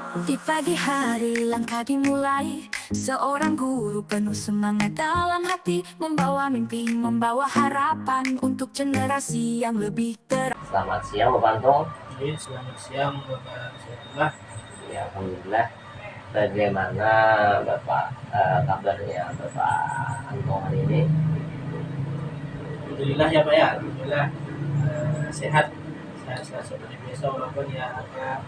Di pagi hari langkah dimulai, seorang guru penuh semangat dalam hati, membawa mimpi, membawa harapan untuk generasi yang lebih Selamat siang Bapak Anto. Jadi selamat siang Bapak Saifullah. Ya, alhamdulillah. Bagaimana Bapak kabarnya Bapak Anto hari ini? Alhamdulillah ya Pak ya, alhamdulillah sehat seperti biasa, walaupun ya agak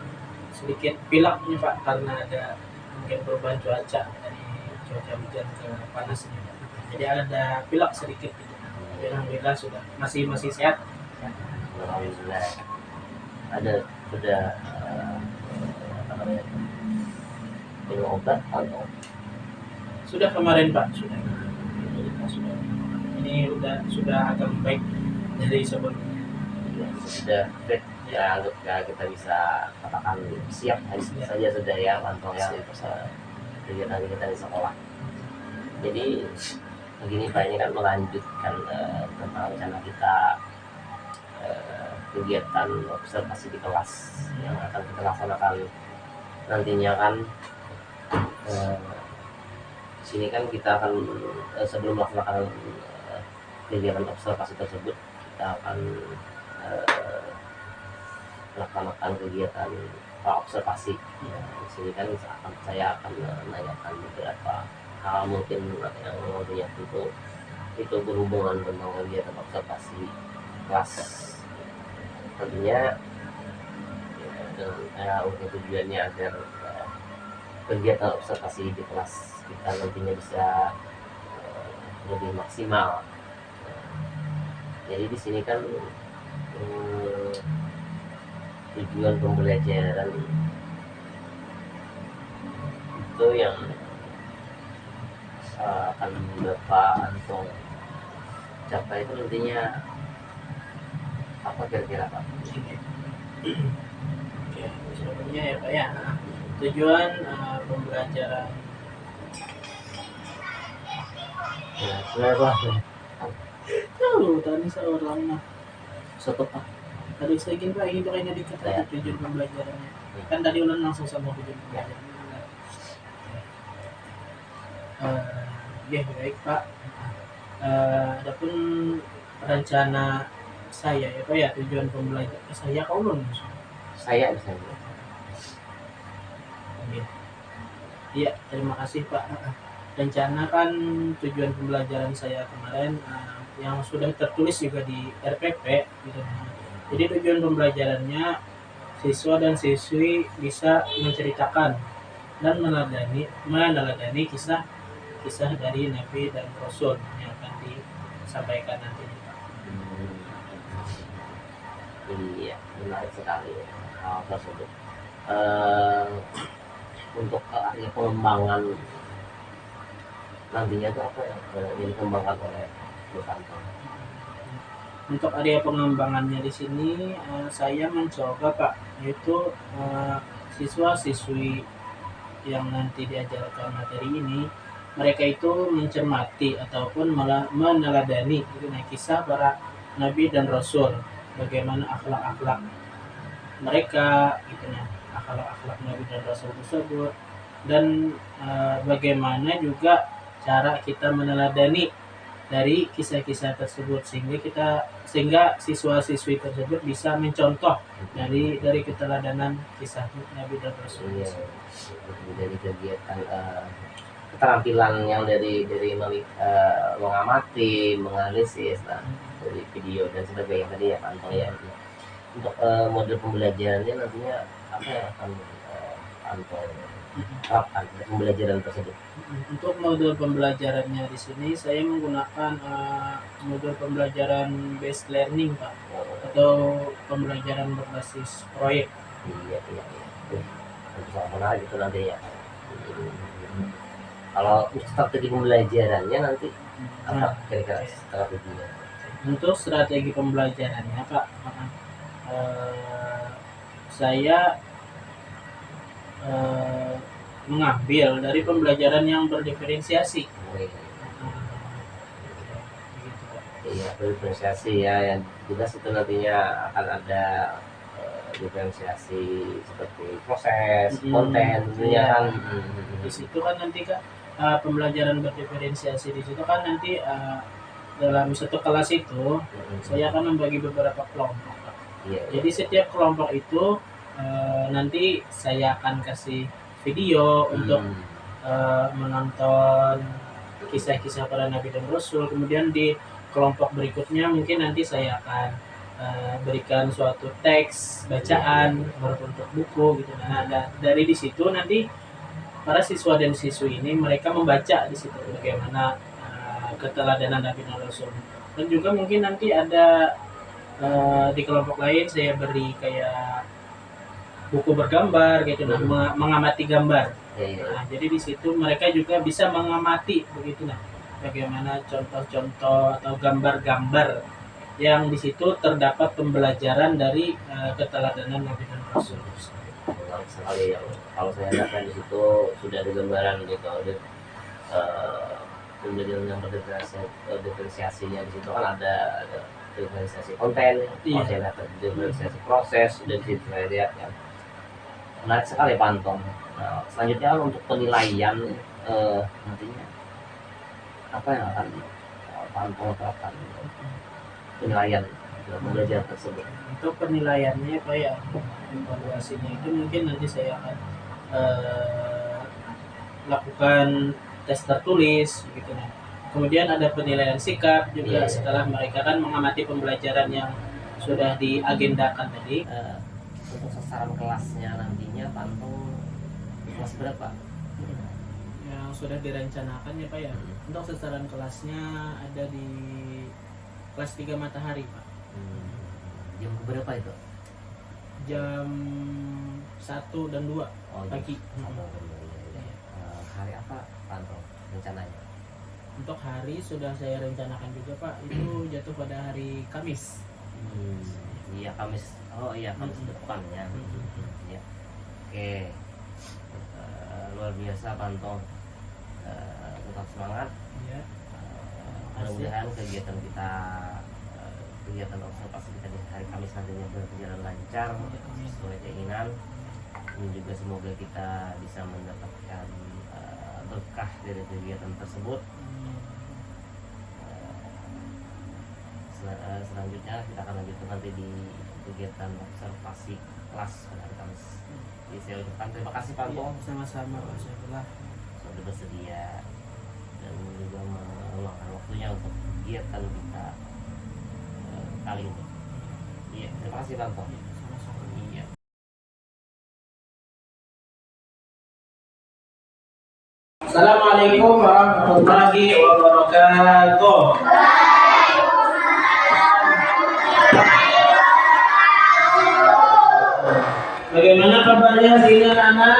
sedikit pilek nih Pak karena ada mungkin perubahan cuaca dari cuaca hujan ke panas nih Pak. Jadi ada pilek sedikit gitu. Tapi alhamdulillah masih sehat. Alhamdulillah. Ada sudah apa namanya, minum obat atau Sudah kemarin Pak, sudah. Ini sudah agak baik dari sebelumnya. sudah fit ya, anggap ya kita bisa katakan siap hari ini saja sudah ya Pak Anto ya, kegiatan kita di sekolah. Jadi begini Pak, ini kan melanjutkan tentang rencana kita kegiatan observasi di kelas yang akan kita laksanakan nantinya kan. Di sini kan kita akan sebelum melaksanakan kegiatan observasi tersebut, kita akan melaksanakan kegiatan observasi. Ya, di sini kan saya akan menanyakan beberapa hal mungkin yang tentunya itu berhubungan tentang kegiatan observasi kelas. Tentunya untuk tujuannya agar kegiatan observasi di kelas kita nantinya bisa lebih maksimal. Jadi di sini kan tujuan pembelajaran itu yang akan Bapak Anto capai itu nantinya apa kira-kira Pak? Oke, sebenarnya ya Pak ya, tujuan pembelajaran Ya, Pak. tahu tadi seorang mah Satu Pak. tadi saya ingin Pak ini kayaknya dekat aja tujuan pembelajarannya. Kan tadi ulang langsung sama tujuan pembelajaran. Ya baik Pak. Adapun rencana saya ya Pak ya, tujuan pembelajaran saya kau belum Saya misalnya. Iya, terima kasih Pak. Rencana kan tujuan pembelajaran saya kemarin yang sudah tertulis juga di RPP gitu. Jadi tujuan pembelajarannya siswa dan siswi bisa menceritakan dan meneladani kisah dari Nabi dan Rasul yang akan disampaikan nanti. Iya, menarik sekali hal tersebut. Untuk area pengembangan nantinya itu apa yang dikembangkan oleh Bapak Anto? Untuk area pengembangannya di sini saya mencoba Pak, yaitu siswa-siswi yang nanti diajarkan materi ini, mereka itu mencermati ataupun meneladani kisah para nabi dan rasul, bagaimana akhlak-akhlak mereka gitu ya, akhlak-akhlak nabi dan rasul tersebut, dan bagaimana juga cara kita meneladani dari kisah-kisah tersebut sehingga siswa-siswi tersebut bisa mencontoh dari keteladanan kisah Nabi dan Rasul. Iya, dari kegiatan keterampilan yang dari mengamati, menganalisis, dari video dan sebagainya tadi ya Pak Anto ya. Untuk model pembelajarannya nantinya apa yang akan Anto terapkan dari pembelajaran tersebut? Untuk modul pembelajarannya di sini saya menggunakan modul pembelajaran based learning Pak, atau pembelajaran berbasis proyek. Iya. Itu sangat menarik itu nanti ya. Kalau strategi pembelajarannya nanti apa kira-kira strateginya? Untuk strategi pembelajarannya Pak, saya mengambil dari pembelajaran yang berdiferensiasi. Iya, berdiferensiasi ya, yang jelas itu nantinya akan ada diferensiasi seperti proses, Hmm, konten, iya. kan. Di situ kan nanti Kak, pembelajaran berdiferensiasi di situ kan nanti dalam satu kelas itu saya akan membagi beberapa kelompok, Kak. Iya, Jadi setiap kelompok itu nanti saya akan kasih video untuk menonton kisah-kisah para nabi dan rasul. Kemudian di kelompok berikutnya mungkin nanti saya akan berikan suatu teks bacaan berbentuk buku gitu. Nah, dari di situ nanti para siswa dan siswi ini mereka membaca di situ bagaimana keteladanan nabi dan rasul. Dan juga mungkin nanti ada di kelompok lain saya beri kayak buku bergambar gitu, nah, mengamati gambar. iya. Nah, jadi di situ mereka juga bisa mengamati begitu, nah bagaimana contoh-contoh atau gambar-gambar yang di situ terdapat pembelajaran dari keteladanan Nabi dan Rasul. Menarik sekali ya. Kalau saya lihat kan di situ sudah ada gambaran gitu, ada pembelajaran yang diferensiasinya di situ kan ada diferensiasi konten, Iya. kalau saya lihat diferensiasi proses, sudah di situ saya lihat ya. Menarik sekali Pak Anton. Nah, selanjutnya untuk penilaian nantinya apa yang akan Pak Anton terapkan penilaian pembelajaran tersebut? Untuk penilaiannya Pak ya, evaluasinya itu mungkin nanti saya akan lakukan tes tertulis gitu nah. Kemudian ada penilaian sikap juga setelah mereka kan mengamati pembelajaran yang sudah diagendakan tadi. Untuk sasaran kelasnya nantinya Pak Anton kelas berapa? Yang sudah direncanakan ya Pak ya. Untuk sasaran kelasnya ada di kelas 3 matahari Pak. Jam berapa itu? Jam 1 dan 2 pagi. Hari apa Pak Anton rencananya? Untuk hari sudah saya rencanakan juga Pak, itu jatuh pada hari Kamis. Iya Kamis. Oh iya Kamis depan ya. Ya. Oke. Luar biasa Pak Anton. Tetap semangat. Ya. Mudah-mudahan kegiatan kita kegiatan observasi kita di hari Kamis nantinya berjalan lancar sesuai keinginan. Dan juga semoga kita bisa mendapatkan berkah dari kegiatan tersebut. Selanjutnya kita akan lanjutkan nanti di kegiatan observasi kelas pada hari Kamis. Jadi saya ucapkan terima kasih Pak Anton. Sama-sama Pak Syaifullah. Sudah bersedia dan juga meluangkan waktunya untuk kegiatan kita kali ini. Iya, terima kasih Pak Anton. Sama-sama. Iya. Assalamualaikum warahmatullahi wabarakatuh. Bagaimana kabarnya hari ini anak-anak?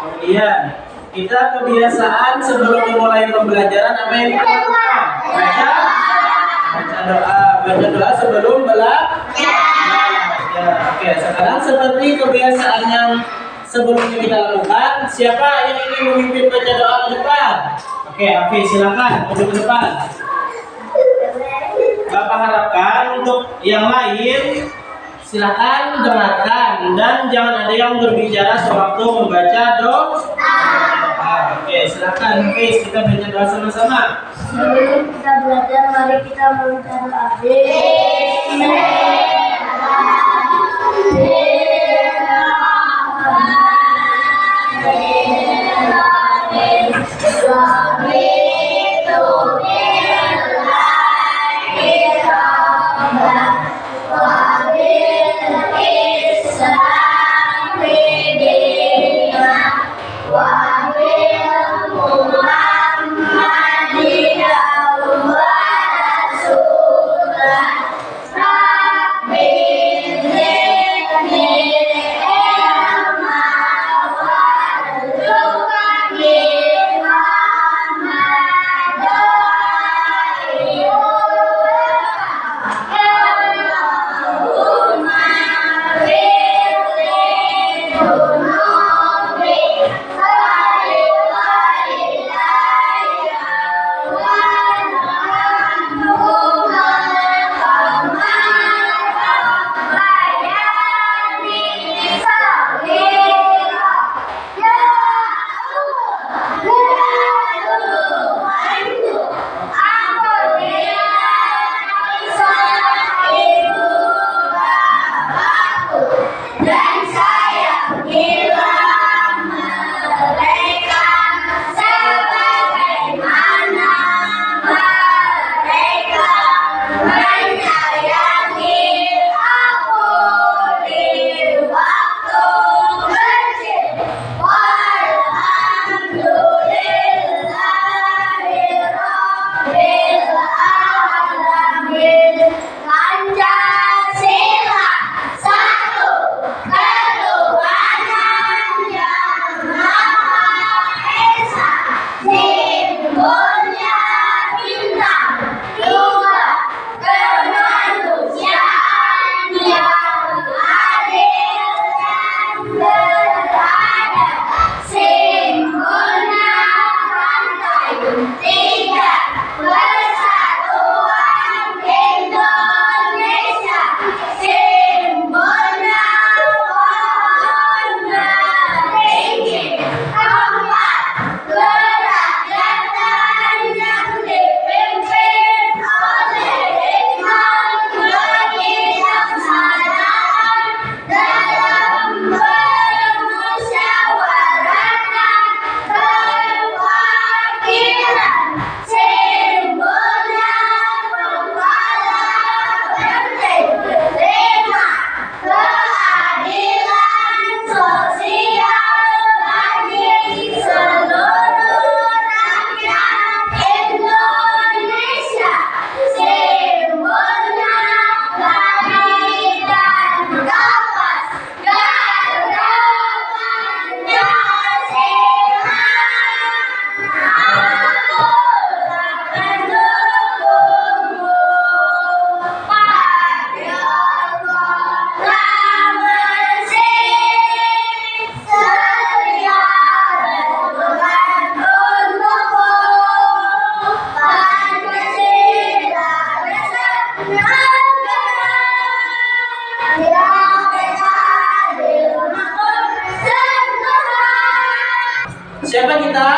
Kemudian kita kebiasaan sebelum memulai pembelajaran apa yang kita lakukan? Baca doa sebelum belajar. Oke, sekarang seperti kebiasaan yang sebelumnya kita lakukan, siapa yang ingin memimpin baca doa ke depan? Oke, silakan maju ke depan. Bapak harapkan untuk yang lain silakan dengarkan dan jangan ada yang berbicara sewaktu membaca doa. Oke, silakan Hafiz, kita baca doa sama-sama. Sebelum kita belajar, mari kita membaca doa. Siapa kita?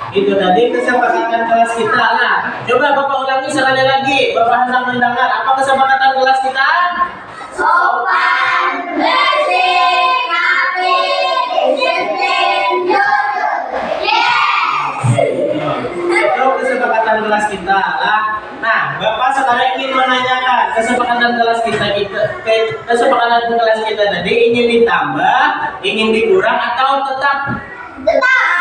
Itu tadi kesepakatan kelas kita. Nah, coba Bapak ulangi sekali lagi. Bapak hendak mendengar apa kesepakatan kelas kita? Sopan, bersih, rapi, disiplin, jujur. Itu kesepakatan kelas kita lah. Nah, Bapak sekarang ingin menanyakan kesepakatan kelas kesepakatan kelas kita tadi ingin ditambah, ingin dikurang atau tetap? Tetap.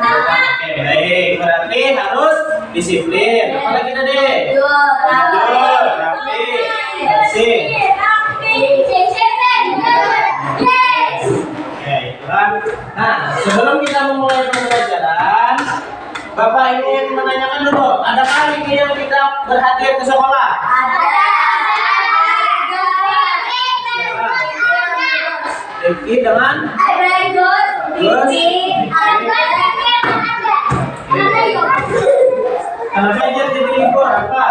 Oke, baik. Berarti harus disiplin. Apa lagi tadi? Jujur, Rapi, bersih. rapi, disiplin, jujur. Yes. Oke, itulah. Nah, sebelum kita memulai pembelajaran, Bapak ingin menanyakan dulu, adakah hari yang kita berhadir ke sekolah? Rifki dengan kenapa aja jadi libur apa?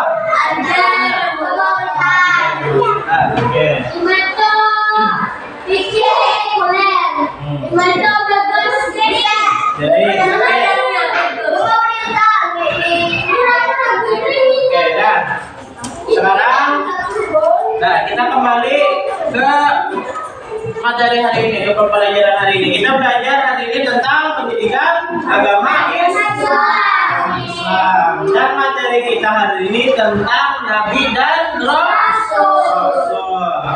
Oke. Oke, dan sekarang, nah kita kembali ke materi hari ini, ke pembelajaran hari ini. Kita belajar hari ini tentang pendidikan agama Islam. Dan materi kita hari ini tentang Nabi dan Rasul.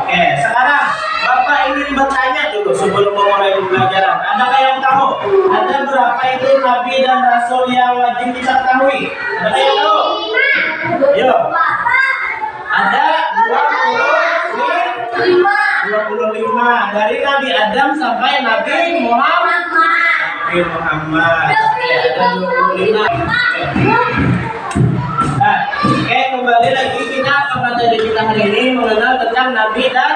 Oke, sekarang Bapak ingin bertanya dulu sebelum memulai pembelajaran. Adakah yang tahu? Ada berapa itu Nabi dan Rasul yang wajib kita ketahui? Adakah yang tahu? Yuk. Ada 25 dari Nabi Adam sampai Nabi Muhammad. Nabi Muhammad. Oke, ada 25. Nah, oke, kembali lagi kita ke materi kita hari ini mengenal tentang Nabi dan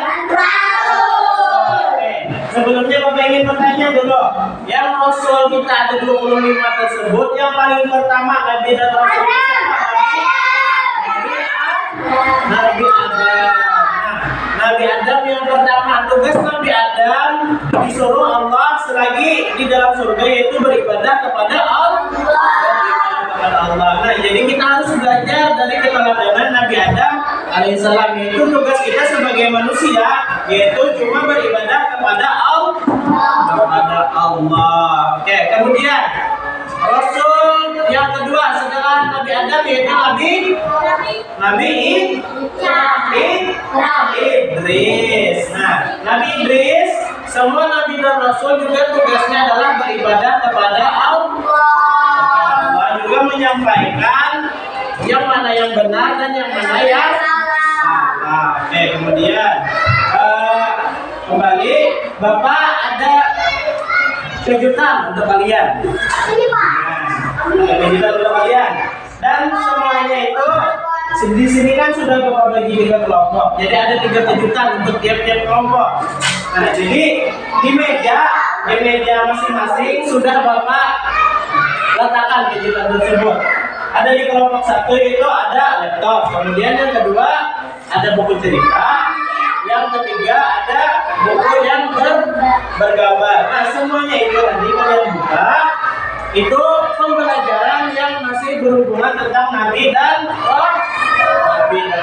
Oke, sebelumnya Bapak ingin bertanya dulu, yang Rasul kita ada 25 tersebut, yang paling pertama Nabi dan Rasul siapa? Nabi Adam. Nabi Adam yang pertama, tugas Nabi Adam disuruh Allah selagi di dalam surga yaitu beribadah kepada Allah. Nah, jadi kita harus belajar dari keteladanan Nabi Adam alaihissalam, yaitu tugas kita sebagai manusia yaitu cuma beribadah kepada Allah. Oke, kemudian Rasul yang kedua setelah Nabi Adam yaitu Nabi Idris. Nah, Nabi Idris, semua Nabi dan Rasul juga tugasnya adalah beribadah kepada Allah, juga menyampaikan yang mana yang benar dan yang mana yang salah. Oke, kemudian kembali Bapak ada kejutan untuk kalian. Kejutan untuk kalian. Dan semuanya itu di sini kan sudah Bapak bagi 3 kelompok. Jadi ada 3 kejutan untuk tiap-tiap kelompok. Nah, jadi di meja masing-masing sudah Bapak letakkan kejutan tersebut. Ada di kelompok 1 itu ada laptop. Kemudian yang kedua ada buku cerita. Yang ketiga ada buku yang bergambar. Nah, semuanya itu nanti kalian buka. Itu pembelajaran yang masih berhubungan tentang Nabi dan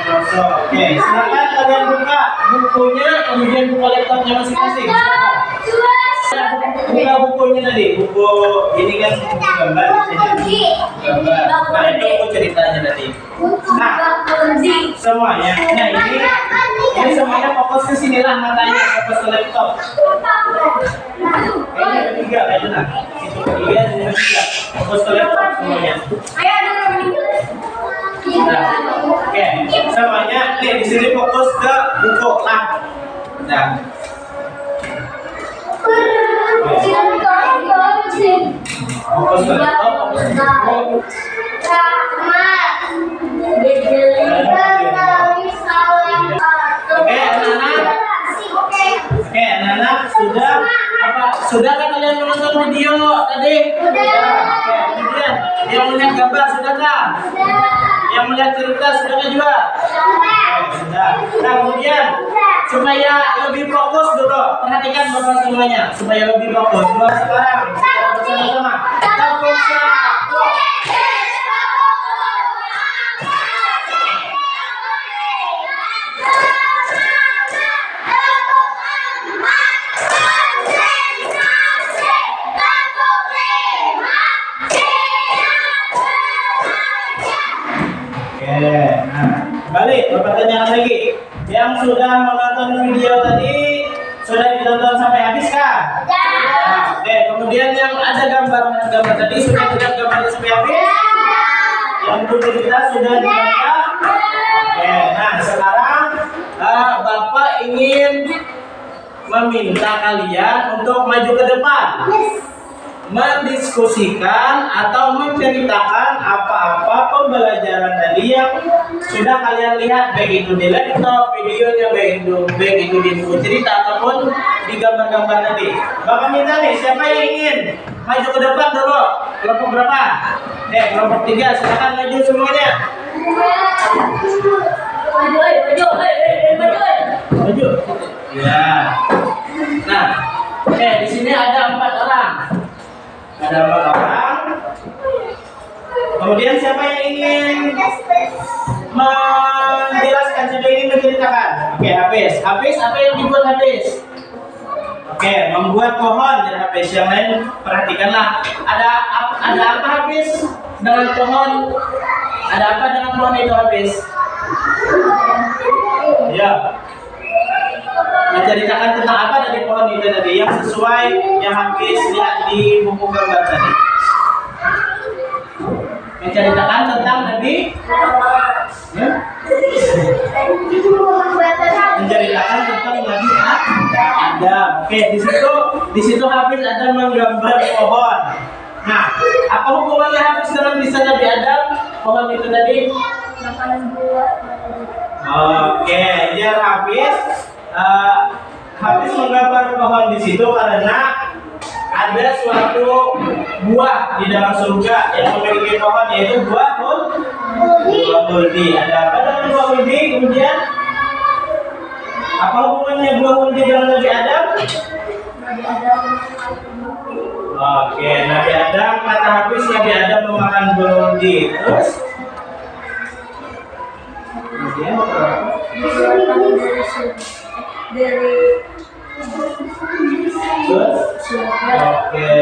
Rasul. Oke, silakan kalian buka bukunya, kemudian buka laptopnya masing-masing. Buka bukunya tadi, buku ini kan buku gambar. Nah, itu buku ceritanya tadi. Nah, semuanya. Nah, ini semuanya fokus ke sini lah matanya, fokus ke laptop. Ini ada 3 aja nah. Itu 3, ini 3. Fokus ke laptop semuanya. Nah, oke, semuanya nih di sini fokus ke buku lah. Nah. Fokus ke laptop, fokus ke buku. Sudahkah kalian menonton video tadi? Sudah. Oke, kemudian yang melihat gambar sudahkah? Yang melihat cerita sudahkah juga? Sudah. Nah, kemudian supaya lebih fokus dulu, perhatikan Bapak semuanya supaya lebih fokus. Sekarang kita bersama-sama. Tepuk satu. Oke, nah balik Bapak tanyakan lagi. Yang sudah menonton video tadi sudah ditonton sampai habis kah? Nah, oke, kemudian yang ada gambar tadi sudah dilihat gambarnya sampai habis? Yang buku kita sudah dibaca? Oke, nah sekarang Bapak ingin meminta kalian untuk maju ke depan. Mendiskusikan atau menceritakan apa-apa pembelajaran tadi yang sudah kalian lihat, baik itu di laptop, videonya, baik itu di buku cerita ataupun di gambar-gambar tadi. Bapak minta nih, siapa yang ingin maju ke depan dulu? Kelompok berapa? Kelompok 3, silakan maju semuanya. Maju. Ya. Nah, di sini ada 4 orang. Ada 4 orang. Kemudian siapa yang ingin menjelaskan, siapa yang ingin menceritakan? Oke, Hafiz, apa yang dibuat Hafiz? Oke, membuat pohon dari Hafiz. Yang lain perhatikanlah. Ada apa Hafiz dengan pohon? Ada apa dengan pohon itu Hafiz? Ya. Menceritakan tentang apa dari pohon itu tadi yang sesuai yang Hafiz lihat di buku gambar tadi. Menceritakan tentang Nabi menceritakan tentang Nabi Adam. Oke, di situ Hafiz ada menggambar pohon. Nah, apa hubungannya Hafiz dengan bisa Nabi Adam? Pohon itu tadi? Oke, biar Hafiz menggambar pohon di situ karena ada suatu buah di dalam surga yang memiliki pohon, yaitu buah khuldi. Ada apa dengan buah khuldi? Kemudian apa hubungannya buah khuldi dengan Nabi Adam? Oke, Nabi Adam, kata Hafiz, Nabi Adam memakan buah khuldi. Terus kemudian oke.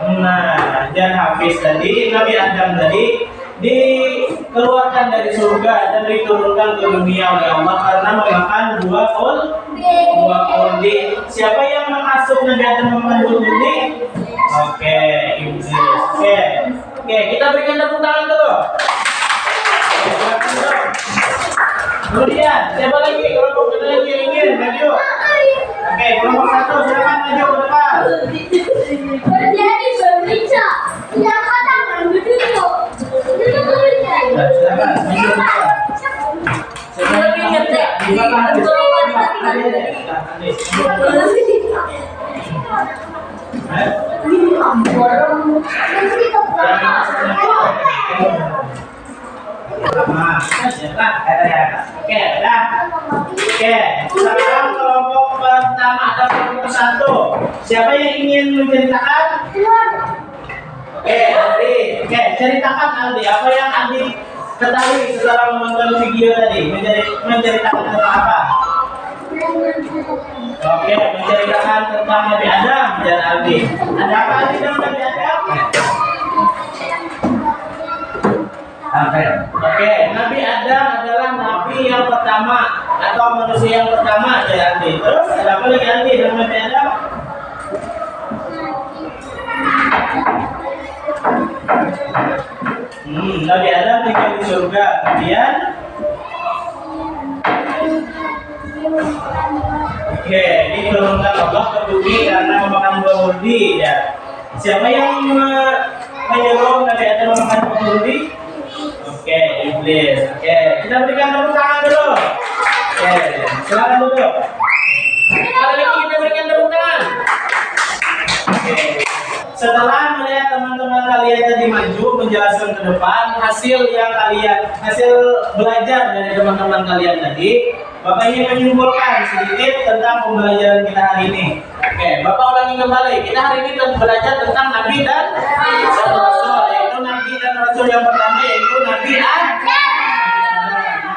Nah, dan Hafiz tadi, Nabi Adam tadi dikeluarkan dari surga dan diturunkan ke dunia oleh Allah karena memakan buah khuldi. Siapa yang mengasuh Nabi Adam memakan buah khuldi? Oke, Iblis. Oke, kita berikan tepuk tangan dulu. Kemudian siapa lagi? Kelompok kita lagi yang ingin maju. Oke, kelompok 1 silakan maju ke depan. Terjadi berbicara yang katakan begitu. Nah, silakan maju ke depan. Lebih ngetek. Oke, dah. Oke, sekarang kelompok pertama atau kelompok 1. Siapa yang ingin menceritakan? Oke, Aldi. Oke, ceritakan Aldi. Apa yang Aldi ketahui setelah menonton video tadi? Menceritakan tentang apa? Oke, menceritakan tentang Nabi Adam dan Aldi. Ada apa Aldi dengan Nabi Adam? Oke, Nabi Adam adalah nabi yang pertama atau manusia yang pertama ya Andi. Terus ada apa lagi Andi dengan Nabi Adam? Nabi Adam tinggal di surga. Kemudian oke, diturunkan Allah ke bumi karena memakan buah khuldi ya. Siapa yang menyuruh Nabi Adam memakan buah khuldi? Oke, Iblis. Oke, kita berikan tepuk tangan dulu. Oke, silakan duduk. Sekali lagi kita berikan tepuk tangan. setelah melihat teman-teman kalian tadi maju menjelaskan ke depan hasil belajar dari teman-teman kalian tadi, Bapak ingin menyimpulkan sedikit tentang pembelajaran kita hari ini. Oke, Bapak ulangi kembali. Kita hari ini belajar tentang Nabi dan Rasul, yaitu Nabi dan Rasul yang pertama yaitu Nabi Adam.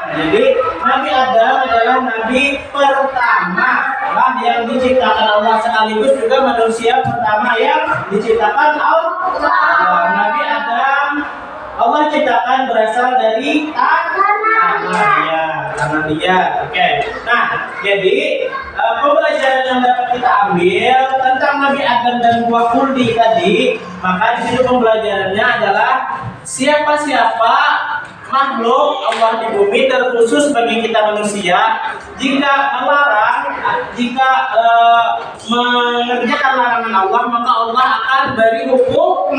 Jadi Nabi Adam adalah Nabi pertama yang diciptakan Allah, sekaligus juga manusia pertama yang diciptakan Allah. Nabi Adam Allah ciptakan berasal dari tanah dia. Oke. Nah, jadi pembelajaran yang dapat kita ambil tentang Nabi Adam dan buah kurdi tadi, maka di situ pembelajarannya adalah siapa-siapa makhluk Allah di bumi, terkhusus bagi kita manusia, jika mengerjakan larangan Allah, maka Allah akan beri hukum.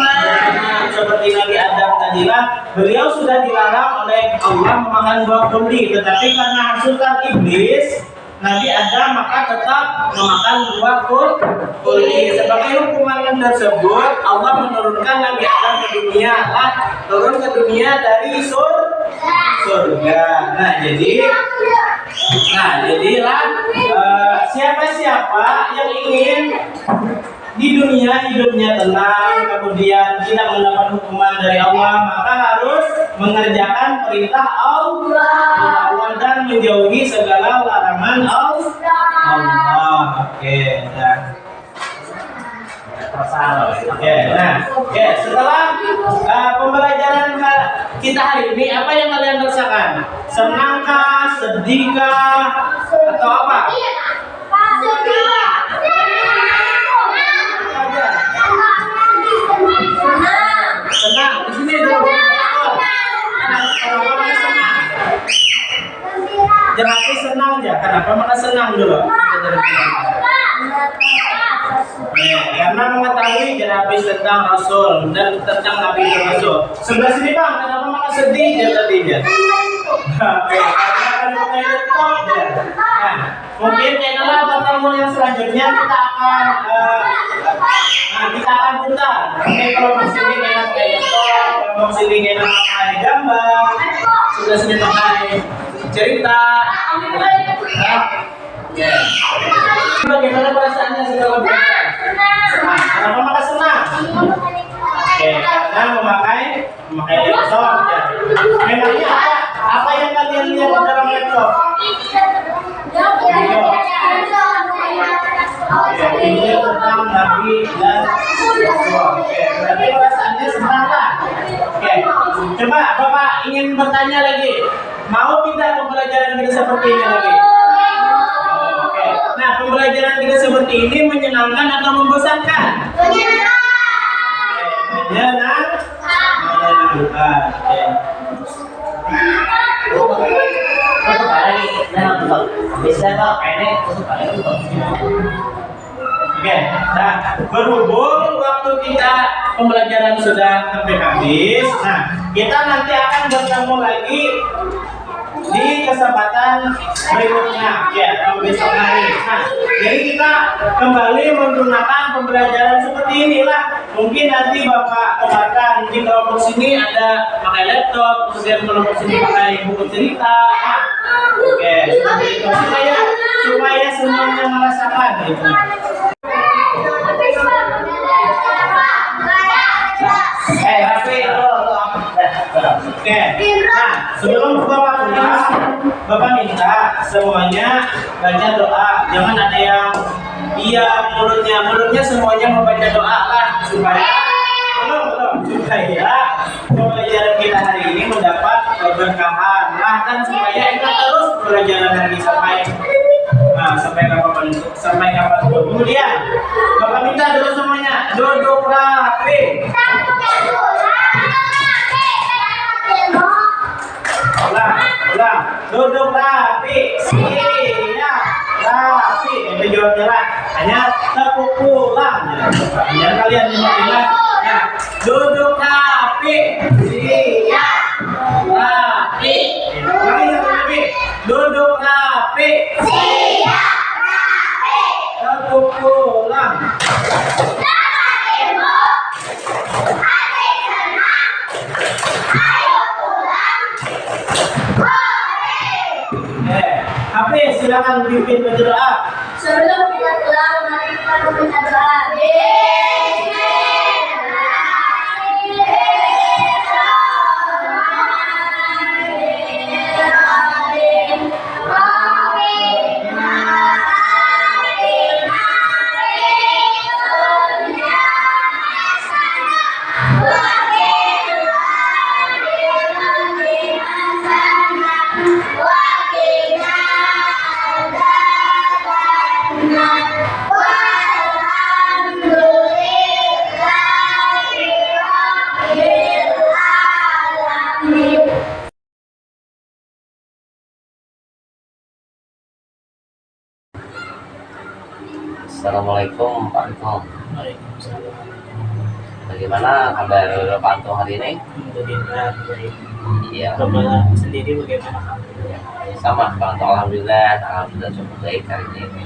Seperti Nabi Adam tadilah, beliau sudah dilarang oleh Allah memakan buah kurdi, tetapi karena hasutan iblis Nabi Adam maka tetap memakan buah kurdi. Sebagai hukuman tersebut, Allah menurunkan Nabi Adam ke dunia, turun ke dunia dari surga. Jadilah siapa-siapa yang ingin di dunia hidupnya tenang, kemudian tidak mendapat hukuman dari Allah, maka harus mengerjakan perintah Allah dan menjauhi segala larangan Allah. Oke, setelah pembelajaran kita hari ini, apa yang kalian rasakan? Senangkah, sedihkah, atau apa? Senang. Di sini dulu. Kenapa senang? Jerapi senang aja. Kenapa maka senang dulu? Karena mengetahui jerapi tentang Rasul dan tentang Nabi dan Rasul. Sebelah sini Bang, kenapa maka sedih ya tadinya? Karena pakai laptop ya. Mungkin channel pertemuan yang selanjutnya kita akan putar. Oke, kalau mau sini enak pakai laptop, kalau mau sini enak pakai gambar, sudah sini pakai cerita. Bagaimana perasaannya setelah belajar? Kenapa maka senang? Oke, karena memakai laptop ya. Memangnya apa yang kalian lihat di dalam laptop? Video tentang Nabi dan Rasul. Oke, berarti perasaannya senang lah. Oke, coba Bapak ingin bertanya lagi. Mau tidak pembelajaran kita seperti ini lagi? Oke, nah pembelajaran kita seperti ini menyenangkan atau membosankan? Menyenangkan. Oke, nah berhubung waktu kita pembelajaran sudah sampai habis, nah kita nanti akan bertemu lagi di kesempatan berikutnya, ya, besok hari. Nah, jadi kita kembali menggunakan pembelajaran seperti inilah. Mungkin nanti Bapak katakan, mungkin kelompok sini ada pakai laptop, kemudian kelompok sini pakai buku cerita. Nah, oke, seperti itu supaya semuanya merasakan gitu. Oke, nah sebelum Bapak pulang, Bapak minta semuanya baca doa. Jangan ada yang diam mulutnya semuanya membaca doa lah supaya pembelajaran kita hari ini mendapat keberkahan. Nah, kan supaya kita terus pembelajaran hari sampai kapan pun. Kemudian Bapak minta dulu semuanya duduk rapi. Ulang, duduk rapi, siap, rapi. Itu jawabnya lah. Hanya tepuk pulang. Jangan kalian ingat. Ya, duduk rapi, siap, rapi. Rapi. Duduk rapi, siap, rapi. Tepuk pulang. Hafiz, silakan pimpin berdoa. Sebelum kita pulang, mari kita membaca doa. Assalamualaikum Pak Anton. Waalaikumsalam. Bagaimana kabar Pak Anton hari ini? Alhamdulillah baik. Iya, Bapak sendiri bagaimana? sama Pak Anton. Alhamdulillah cukup baik hari ini.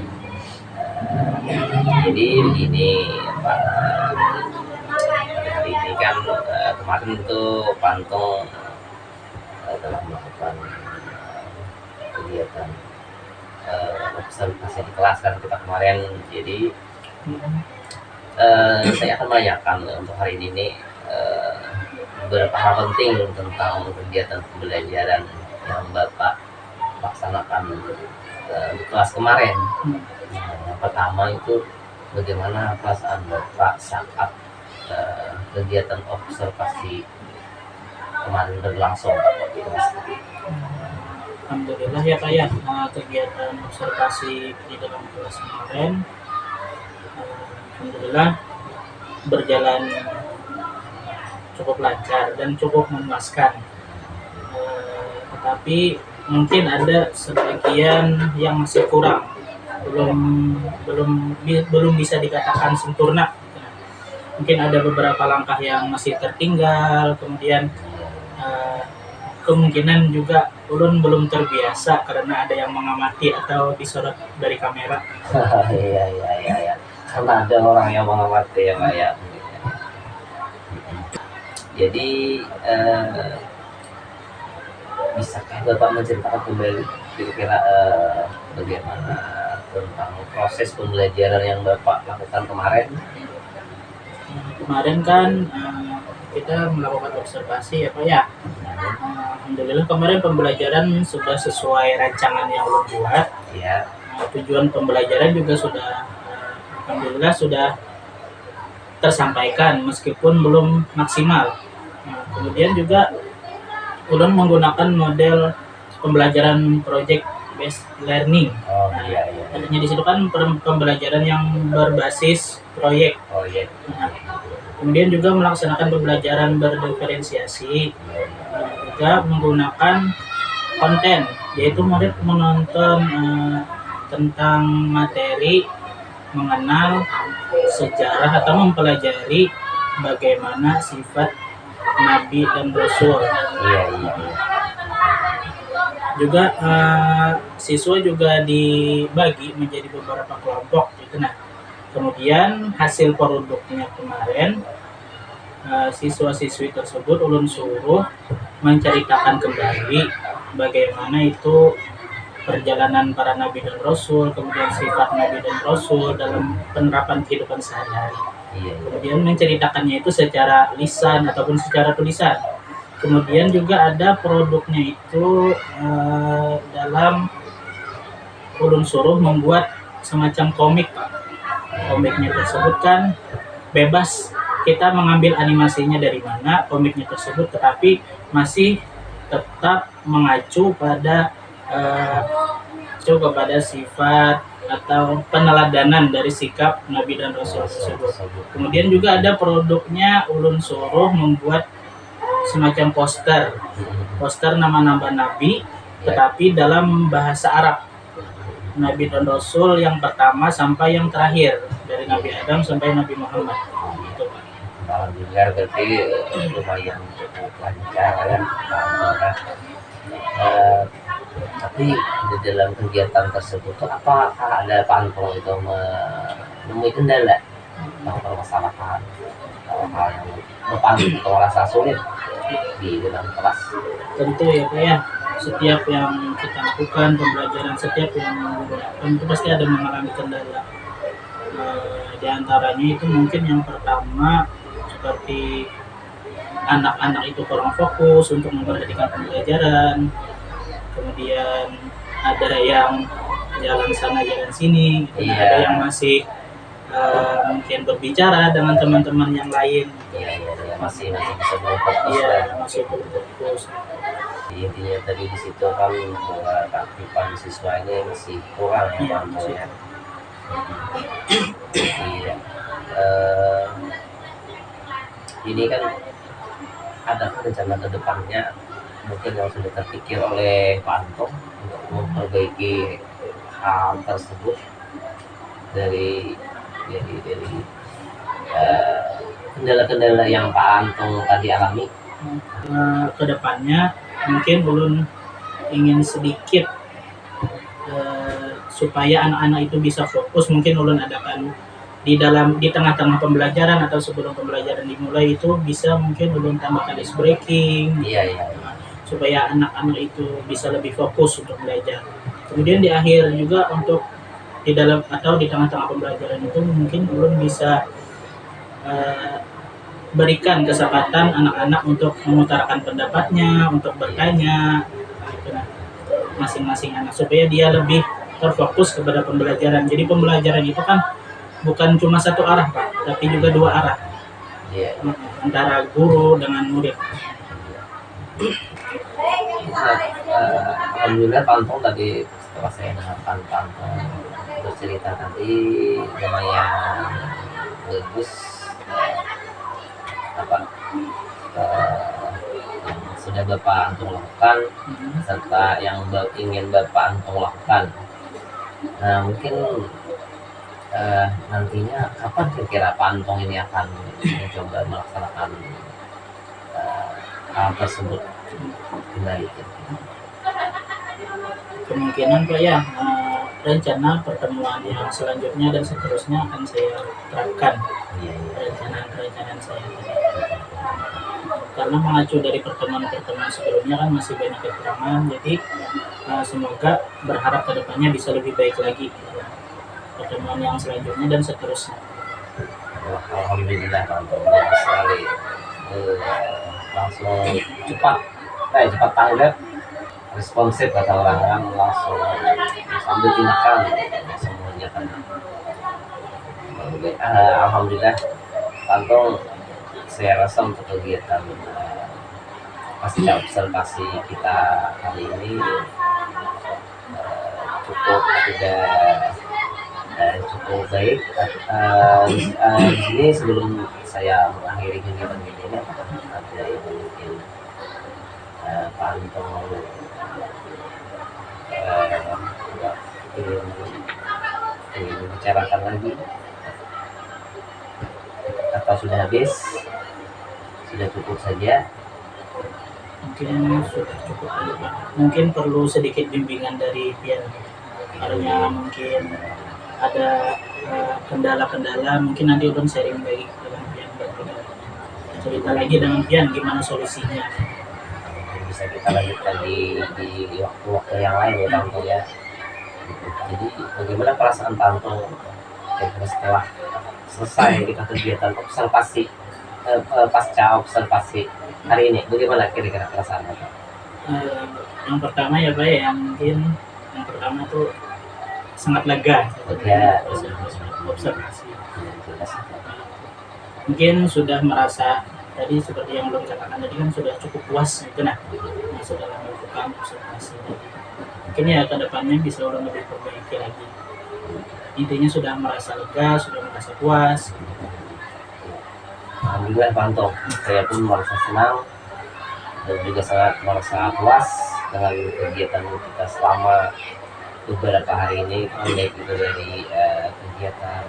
Jadi begini Pak, hari ini kan kemarin tuh Pak Anton telah melakukan kegiatan observasi di kelas kan kita kemarin. Jadi saya akan menanyakan untuk hari ini nih, beberapa hal penting tentang kegiatan pembelajaran yang Bapak laksanakan di kelas kemarin. Nah, yang pertama itu bagaimana perasaan Bapak saat kegiatan observasi kemarin berlangsung di kelas? Alhamdulillah ya Pak ya, kegiatan observasi di dalam kelas kemarin Alhamdulillah berjalan cukup lancar dan cukup memuaskan. Tetapi mungkin ada sebagian yang masih kurang, belum bisa dikatakan sempurna. Mungkin ada beberapa langkah yang masih tertinggal, kemudian kemungkinan juga ulun belum terbiasa karena ada yang mengamati atau disorot dari kamera. Iya. Karena ada orang yang mengamati ya Pak ya. Jadi bisakah Bapak menceritakan kembali kira-kira bagaimana tentang proses pembelajaran yang Bapak lakukan kemarin? Kemarin kan kita melakukan observasi ya Pak ya. Alhamdulillah kemarin pembelajaran sudah sesuai rancangan yang ulun buat. Ya. Tujuan pembelajaran juga sudah alhamdulillah sudah tersampaikan meskipun belum maksimal. Kemudian juga ulun menggunakan model pembelajaran project based learning. Oh iya. Artinya di situ kan pembelajaran yang berbasis proyek. Oh iya. Kemudian juga melaksanakan pembelajaran berdiferensiasi, juga menggunakan konten, yaitu murid menonton tentang materi, mengenal sejarah atau mempelajari bagaimana sifat Nabi dan Rasul. Iya. Juga siswa juga dibagi menjadi beberapa kelompok gitu. Nah, kemudian hasil produknya kemarin siswa-siswi tersebut ulun suruh menceritakan kembali bagaimana itu perjalanan para nabi dan rasul, kemudian sifat nabi dan rasul dalam penerapan kehidupan sehari-hari. Iya. Kemudian menceritakannya itu secara lisan ataupun secara tulisan. Kemudian juga ada produknya itu dalam ulun suruh membuat semacam komik. Komiknya tersebut kan bebas kita mengambil animasinya dari mana komiknya tersebut, tetapi masih tetap mengacu pada kepada sifat atau peneladanan dari sikap Nabi dan Rasul tersebut. Kemudian juga ada produknya ulun suruh membuat semacam poster nama-nama Nabi, tetapi dalam bahasa Arab. Nabi dan Rasul yang pertama sampai yang terakhir, dari Nabi Adam sampai Nabi Muhammad. Gitu. Alhamdulillah berarti lumayan cukup lancar ya. Tapi di dalam kegiatan tersebut tuh apakah ada pantau itu menemui kendala atau permasalahan atau hal yang Bapak atau merasa sulit di dalam kelas? Tentu ya Pak ya, setiap yang kita lakukan pembelajaran, setiap yang menggunakan itu pasti ada mengalami kendala. Di antaranya itu mungkin yang pertama seperti anak-anak itu kurang fokus untuk memperhatikan pembelajaran, kemudian ada yang jalan sana jalan sini, Iya. ada yang masih mungkin berbicara dengan teman-teman yang lain. Iya, masih bisa berfokus Iya, dan masih berfokus. intinya tadi di situ kan bahwa keaktifan siswa ini masih kurang ya Iya, Panto masih. ya. Iya. Eh, ini kan ada rencana ke depannya mungkin yang sudah terpikir oleh Pak Anto untuk memperbaiki hal tersebut dari kendala-kendala yang Pak Anto tadi alami. Kedepannya mungkin ulun ingin sedikit supaya anak-anak itu bisa fokus, mungkin ulun adakan di tengah-tengah pembelajaran atau sebelum pembelajaran dimulai itu bisa mungkin ulun tambahkan ice breaking Iya. supaya anak-anak itu bisa lebih fokus untuk belajar. Kemudian di akhir juga untuk di dalam atau di tengah-tengah pembelajaran itu mungkin ulun bisa berikan kesempatan anak-anak untuk mengutarakan pendapatnya, untuk bertanya, gitu nah, masing-masing anak supaya dia lebih terfokus kepada pembelajaran. Jadi pembelajaran itu kan bukan cuma satu arah Pak, tapi juga dua arah Iya. antara guru dengan murid. Alhamdulillah Pak Anto tadi setelah saya dengarkan Pak Anto bercerita tadi lumayan bagus apa yang sudah Bapak Anto lakukan serta yang ingin Bapak Anto lakukan. Nah mungkin nantinya kapan kira-kira Pak Antong ini akan mencoba melaksanakan hal tersebut kembali? Kemungkinan Pak ya, rencana pertemuan yang selanjutnya dan seterusnya akan saya terapkan Iya. rencana saya tadi. Karena mengacu dari pertemuan-pertemuan sebelumnya kan masih banyak kekurangan, jadi semoga berharap kedepannya bisa lebih baik lagi pertemuan yang selanjutnya dan seterusnya. Alhamdulillah Pak Anto bagus sekali. Langsung cepat tanggap, responsif kata orang langsung sambil tindakan semuanya kan. Alhamdulillah Pak Anto, saya rasa untuk kegiatan pasca observasi kita hari ini cukup baik. Di sini sebelum saya mengakhiri kegiatan ini apakah ada yang mungkin Pak Anto ingin membicarakan lagi atau sudah habis, sudah cukup saja? Mungkin sudah cukup aja Pak. Mungkin perlu sedikit bimbingan dari Pian karena mungkin ada kendala-kendala, mungkin nanti ulun sharing lagi dengan Pian, cerita lagi dengan Pian gimana solusinya. Bisa kita lanjutkan di waktu-waktu yang lain ya Tanto ya. Jadi bagaimana perasaan Tanto setelah selesai kita kegiatan observasi pasca observasi hari ini, bagaimana kira-kira perasaan Tanto? Yang pertama ya Pak ya, mungkin yang pertama tuh sangat lega Lega. observasi. Mungkin sudah merasa tadi seperti yang belum katakan tadi kan sudah cukup puas gitu nah sudah melakukan observasi tadi. Mungkin ya kedepannya bisa ulang lebih perbaiki lagi. Intinya sudah merasa lega, sudah merasa puas. Alhamdulillah Pak Anto, saya pun merasa senang dan juga sangat merasa puas dengan kegiatan kita selama beberapa hari ini, baik itu dari kegiatan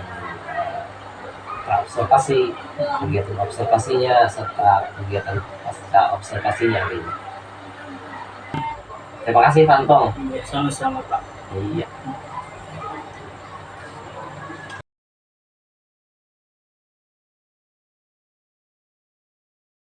observasi, kegiatan observasinya serta kegiatan pasca observasinya hari ini. Terima kasih Pak Anto. Sama-sama Pak. Iya.